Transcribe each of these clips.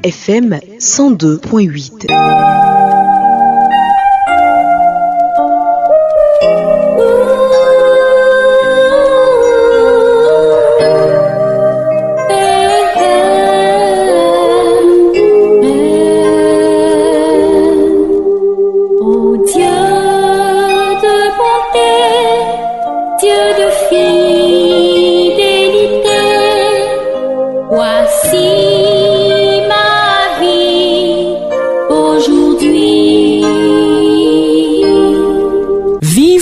FM 102.8.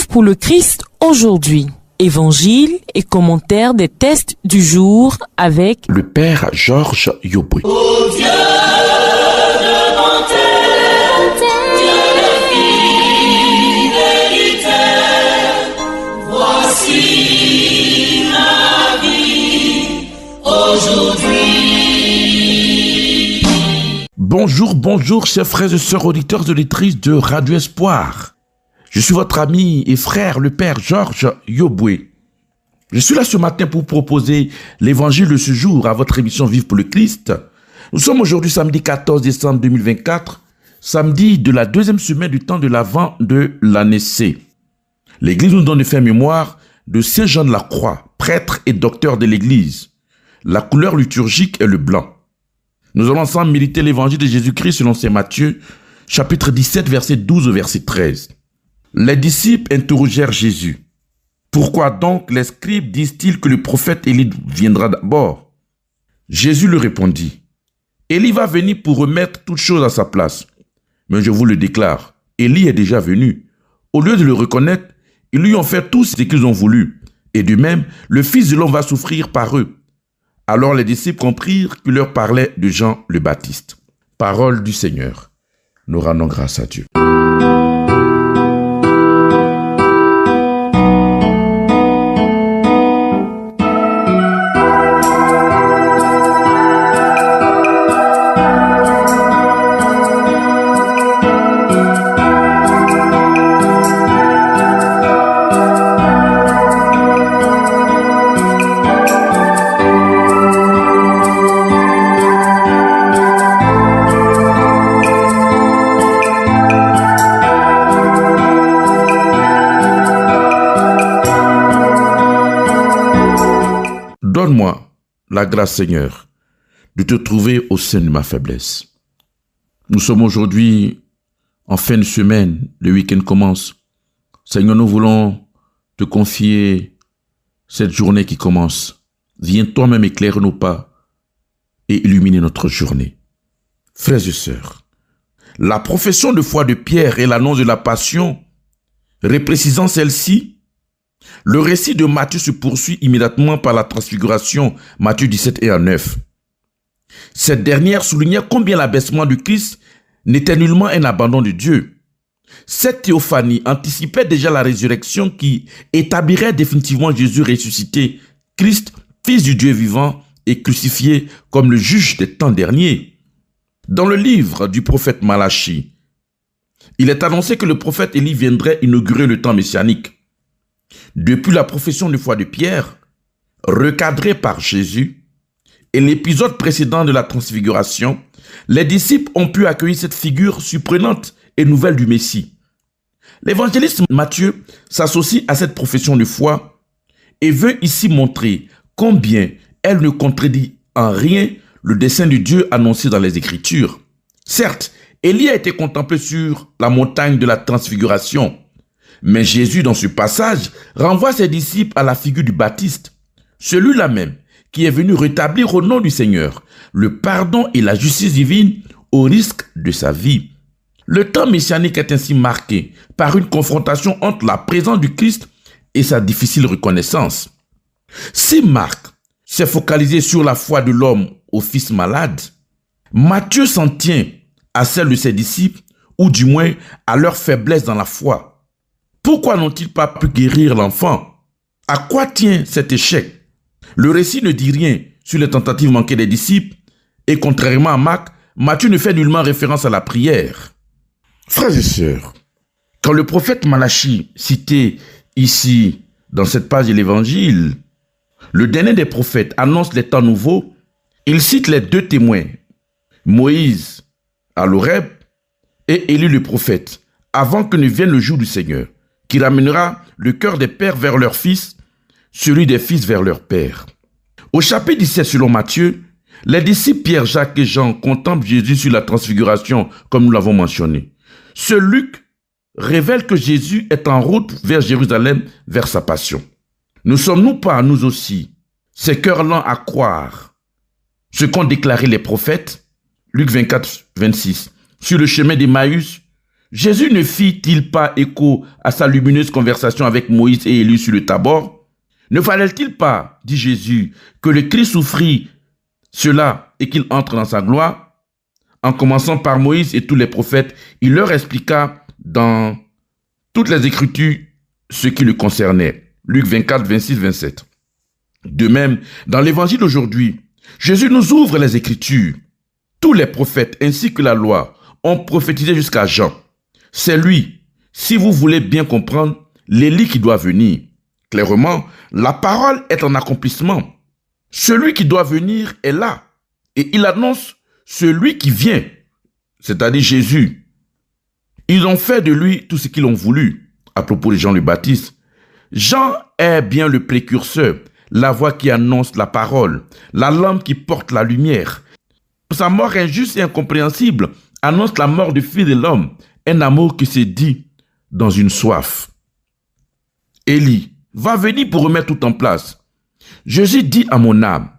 Pour le Christ aujourd'hui. Évangile et commentaire des tests du jour avec le Père Georges Yoboué. Ô Dieu de bonté, Dieu de fidélité, voici ma vie aujourd'hui. Bonjour, chers frères et sœurs auditeurs et auditrices de Radio Espoir. Je suis votre ami et frère, le Père Georges Yoboué. Je suis là ce matin pour proposer l'évangile de ce jour à votre émission Vive pour le Christ. Nous sommes aujourd'hui samedi 14 décembre 2024, samedi de la deuxième semaine du temps de l'Avent de l'année C. L'Église nous donne de faire mémoire de Saint Jean de la Croix, prêtre et docteur de l'Église. La couleur liturgique est le blanc. Nous allons ensemble méditer l'évangile de Jésus-Christ selon Saint Matthieu, chapitre 17, verset 12 au verset 13. Les disciples interrogèrent Jésus. Pourquoi donc les scribes disent-ils que le prophète Élie viendra d'abord? Jésus leur répondit. Élie va venir pour remettre toutes choses à sa place. Mais je vous le déclare, Élie est déjà venu. Au lieu de le reconnaître, ils lui ont fait tout ce qu'ils ont voulu. Et de même, le Fils de l'homme va souffrir par eux. Alors les disciples comprirent qu'il leur parlait de Jean le Baptiste. Parole du Seigneur. Nous rendons grâce à Dieu. Donne-moi la grâce, Seigneur, de te trouver au sein de ma faiblesse. Nous sommes aujourd'hui en fin de semaine, le week-end commence. Seigneur, nous voulons te confier cette journée qui commence. Viens toi-même éclairer nos pas et illuminer notre journée. Frères et sœurs, la profession de foi de Pierre et l'annonce de la passion, reprécisant celle-ci, le récit de Matthieu se poursuit immédiatement par la transfiguration, Matthieu 17 et 9. Cette dernière soulignait combien l'abaissement du Christ n'était nullement un abandon de Dieu. Cette théophanie anticipait déjà la résurrection qui établirait définitivement Jésus ressuscité, Christ, Fils du Dieu vivant et crucifié comme le juge des temps derniers. Dans le livre du prophète Malachie, il est annoncé que le prophète Élie viendrait inaugurer le temps messianique. Depuis la profession de foi de Pierre, recadrée par Jésus, et l'épisode précédent de la transfiguration, les disciples ont pu accueillir cette figure surprenante et nouvelle du Messie. L'évangéliste Matthieu s'associe à cette profession de foi et veut ici montrer combien elle ne contredit en rien le dessein de Dieu annoncé dans les Écritures. Certes, Élie a été contemplé sur la montagne de la transfiguration, mais Jésus, dans ce passage, renvoie ses disciples à la figure du Baptiste, celui-là même qui est venu rétablir au nom du Seigneur le pardon et la justice divine au risque de sa vie. Le temps messianique est ainsi marqué par une confrontation entre la présence du Christ et sa difficile reconnaissance. Si Marc s'est focalisé sur la foi de l'homme au fils malade, Matthieu s'en tient à celle de ses disciples, ou du moins à leur faiblesse dans la foi. Pourquoi n'ont-ils pas pu guérir l'enfant? À quoi tient cet échec? Le récit ne dit rien sur les tentatives manquées des disciples et contrairement à Marc, Matthieu ne fait nullement référence à la prière. Frères et sœurs, quand le prophète Malachie, cité ici dans cette page de l'évangile, le dernier des prophètes annonce les temps nouveaux, il cite les deux témoins, Moïse à l'Horeb et Élie le prophète, avant que ne vienne le jour du Seigneur, qui ramènera le cœur des pères vers leurs fils, celui des fils vers leurs pères. Au chapitre 17, selon Matthieu, les disciples Pierre, Jacques et Jean contemplent Jésus sur la transfiguration, comme nous l'avons mentionné. Ce Luc révèle que Jésus est en route vers Jérusalem, vers sa passion. Ne sommes-nous pas, nous aussi, ces cœurs lents à croire ce qu'ont déclaré les prophètes? Luc 24, 26. Sur le chemin d'Emmaüs, Jésus ne fit-il pas écho à sa lumineuse conversation avec Moïse et Élie sur le Tabor? Ne fallait-il pas, dit Jésus, que le Christ souffrit cela et qu'il entre dans sa gloire? En commençant par Moïse et tous les prophètes, il leur expliqua dans toutes les Écritures ce qui le concernait. Luc 24, 26, 27. De même, dans l'Évangile d'aujourd'hui, Jésus nous ouvre les Écritures. Tous les prophètes ainsi que la loi ont prophétisé jusqu'à Jean. C'est lui, si vous voulez bien comprendre, l'Élie qui doit venir. Clairement, la parole est en accomplissement. Celui qui doit venir est là. Et il annonce celui qui vient, c'est-à-dire Jésus. Ils ont fait de lui tout ce qu'ils ont voulu. À propos de Jean le Baptiste, Jean est bien le précurseur, la voix qui annonce la parole, la lampe qui porte la lumière. Sa mort injuste et incompréhensible annonce la mort du Fils de l'homme, un amour qui se dit dans une soif. Élie va venir pour remettre tout en place. Jésus dit à mon âme,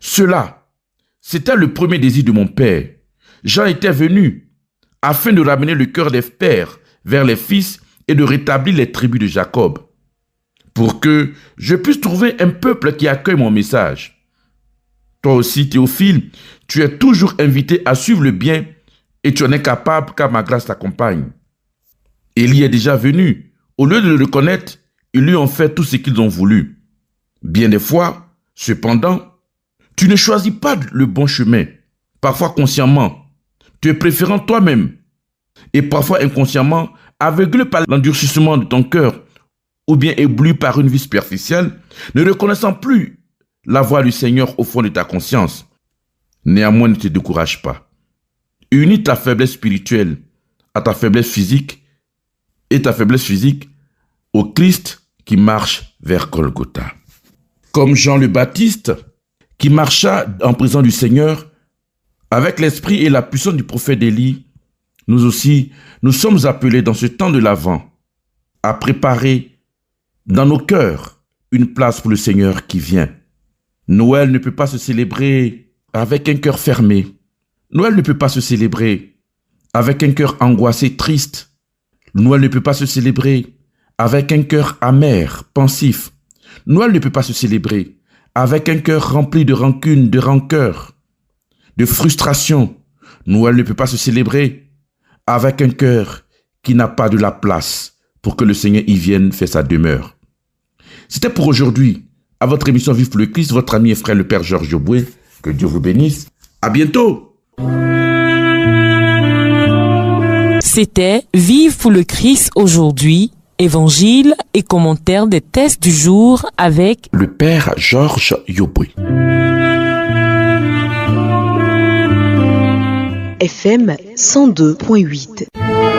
cela, c'était le premier désir de mon Père. Jean était venu afin de ramener le cœur des pères vers les fils et de rétablir les tribus de Jacob, pour que je puisse trouver un peuple qui accueille mon message. Toi aussi, Théophile, tu es toujours invité à suivre le bien et tu en es capable car ma grâce t'accompagne. Élie est déjà venu. Au lieu de le reconnaître, ils lui ont fait tout ce qu'ils ont voulu. Bien des fois, cependant, tu ne choisis pas le bon chemin, parfois consciemment, te préférant toi-même, et parfois inconsciemment, aveuglé par l'endurcissement de ton cœur, ou bien ébloui par une vie superficielle, ne reconnaissant plus la voix du Seigneur au fond de ta conscience. Néanmoins, ne te décourage pas. Unis ta faiblesse spirituelle à ta faiblesse physique et ta faiblesse physique au Christ qui marche vers Golgotha. Comme Jean le Baptiste, qui marcha en présence du Seigneur, avec l'esprit et la puissance du prophète Élie, nous aussi, nous sommes appelés dans ce temps de l'Avent à préparer dans nos cœurs une place pour le Seigneur qui vient. Noël ne peut pas se célébrer avec un cœur fermé. Noël ne peut pas se célébrer avec un cœur angoissé, triste. Noël ne peut pas se célébrer avec un cœur amer, pensif. Noël ne peut pas se célébrer avec un cœur rempli de rancune, de rancœur, de frustration. Noël ne peut pas se célébrer avec un cœur qui n'a pas de la place pour que le Seigneur y vienne faire sa demeure. C'était pour aujourd'hui, à votre émission Vive pour le Christ, votre ami et frère le Père Georges Yoboué. Que Dieu vous bénisse. À bientôt. C'était Vive pour le Christ aujourd'hui, évangile et commentaire des textes du jour avec le Père Georges Yoboué. FM 102.8.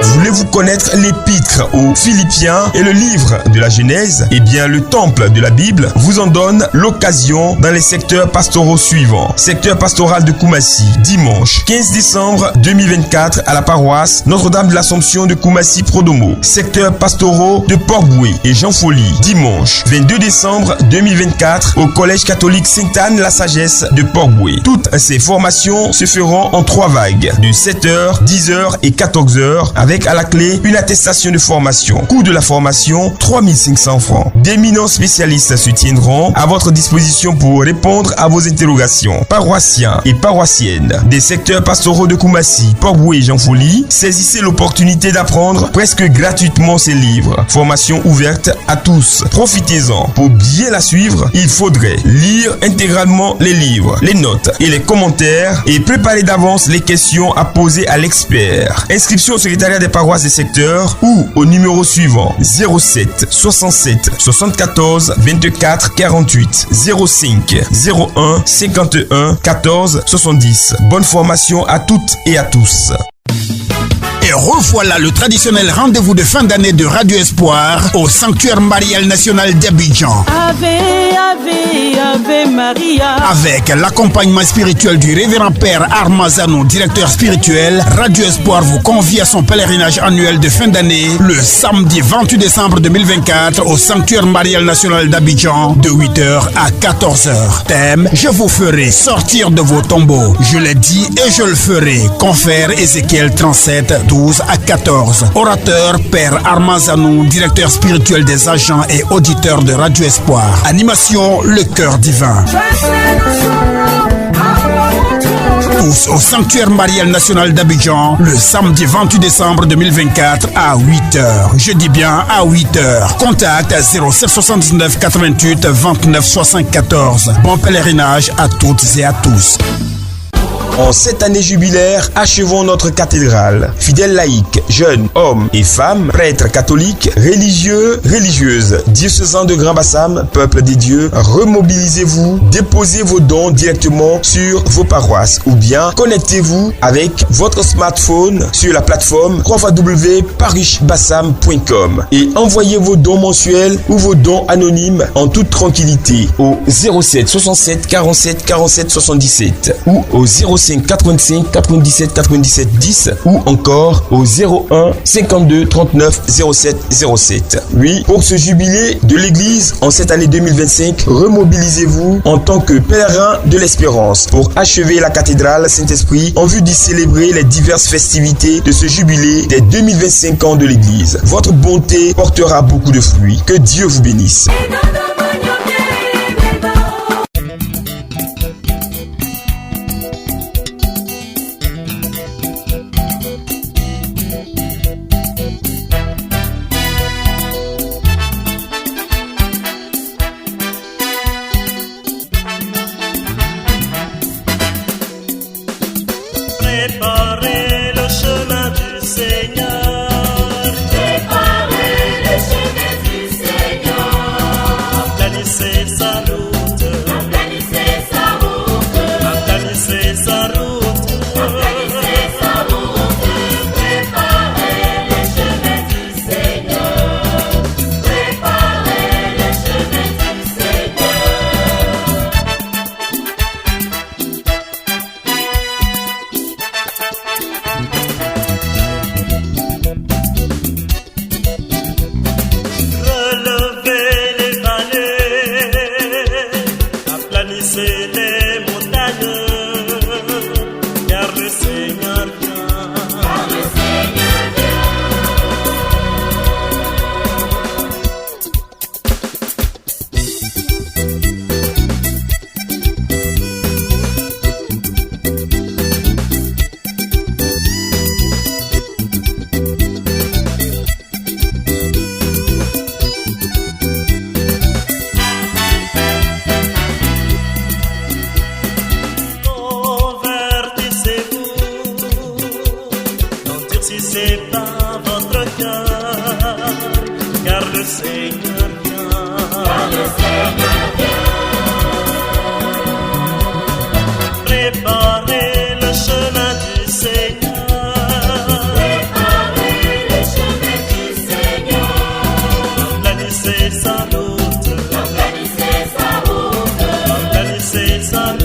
Voulez-vous connaître l'épître aux Philippiens et le livre de la Genèse? Eh bien, le temple de la Bible vous en donne l'occasion dans les secteurs pastoraux suivants. Secteur pastoral de Koumassi, dimanche 15 décembre 2024 à la paroisse Notre-Dame de l'Assomption de Koumassi-Prodomo. Secteur pastoraux de Port-Boué et Jean-Folie, dimanche 22 décembre 2024 au Collège catholique Sainte-Anne-la-Sagesse de Port-Boué. Toutes ces formations se feront en 3 vagues de 7h, 10h et 14h avec à la clé une attestation de formation. Coût de la formation 3500 francs. D'éminents spécialistes se tiendront à votre disposition pour répondre à vos interrogations. Paroissiens et paroissiennes des secteurs pastoraux de Koumassi, Port-Boué et Jean-Folie, saisissez l'opportunité d'apprendre presque gratuitement ces livres. Formation ouverte à tous. Profitez-en. Pour bien la suivre, il faudrait lire intégralement les livres, les notes et les commentaires et préparer d'avance les questions à poser à l'expert. Inscription au secrétariat des des paroisses des secteurs ou au numéro suivant 07 67 74 24 48 05 01 51 14 70. Bonne formation à toutes et à tous. Et revoilà le traditionnel rendez-vous de fin d'année de Radio Espoir au Sanctuaire Marial National d'Abidjan. Ave, Ave, Ave Maria. Avec l'accompagnement spirituel du révérend Père Armazano, directeur spirituel, Radio Espoir vous convie à son pèlerinage annuel de fin d'année le samedi 28 décembre 2024 au Sanctuaire Marial National d'Abidjan de 8h à 14h. Thème: je vous ferai sortir de vos tombeaux. Je l'ai dit et je le ferai. Confère Ézéchiel 37, 12 à 14. Orateur Père Armazano, directeur spirituel des agents et auditeurs de Radio Espoir. Animation Le Cœur Divin. Tous au Sanctuaire Marial National d'Abidjan le samedi 28 décembre 2024 à 8h. Je dis bien à 8h. Contact 0779 88 29 74. Bon pèlerinage à toutes et à tous. En cette année jubilaire, achevons notre cathédrale. Fidèles laïcs, jeunes, hommes et femmes, prêtres catholiques, religieux, religieuses, diocésains de Grand-Bassam, peuple des dieux, remobilisez-vous, déposez vos dons directement sur vos paroisses ou bien connectez-vous avec votre smartphone sur la plateforme www.parichbassam.com et envoyez vos dons mensuels ou vos dons anonymes en toute tranquillité au 07 67 47 47 77 ou au 05 85 97 97 10 ou encore au 01 52 39 07 07. Oui, pour ce jubilé de l'Église en cette année 2025, remobilisez-vous en tant que pèlerin de l'espérance pour achever la cathédrale Saint-Esprit en vue d'y célébrer les diverses festivités de ce jubilé des 2025 ans de l'Église. Votre bonté portera beaucoup de fruits. Que Dieu vous bénisse. Préparez le chemin du Seigneur. Préparez le chemin du Seigneur. Aplanissez sa route. Aplanissez sa route. Aplanissez sa route. Aplanissez sa route. Préparez le chemin du Seigneur. Préparez le chemin du Seigneur. Relevez les vallées, aplanissez les montagnes, car le Seigneur vient. Car le Seigneur Convertissez-vous, n'endurcissez pas votre cœur, car le Seigneur vient. Car le Seigneur vient. Préparez le chemin du Seigneur. Préparez le chemin du Seigneur. Aplanissez sa route. Aplanissez sa route. Aplanissez sa route.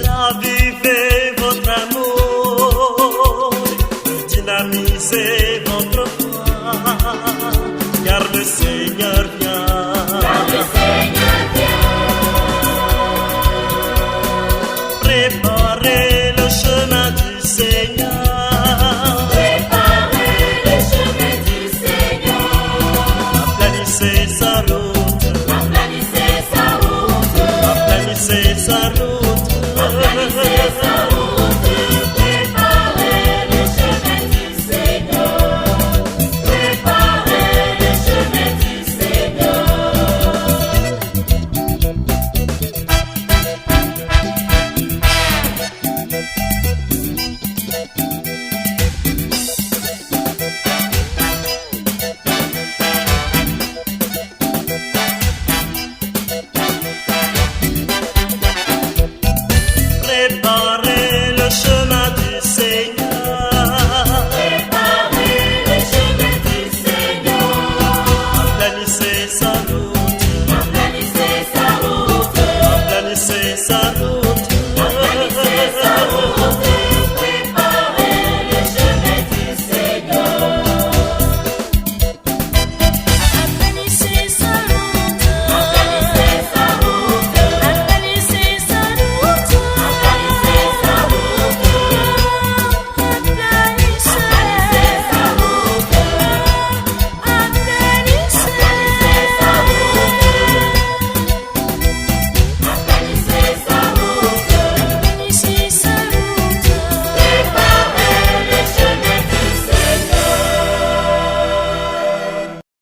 Ravivez votre amour, dynamisez votre foi, car le Seigneur vient. Car le Seigneur vient. Préparez le chemin du Seigneur. Préparez le chemin du Seigneur. Aplanissez sa route. Aplanissez sa route. Lord.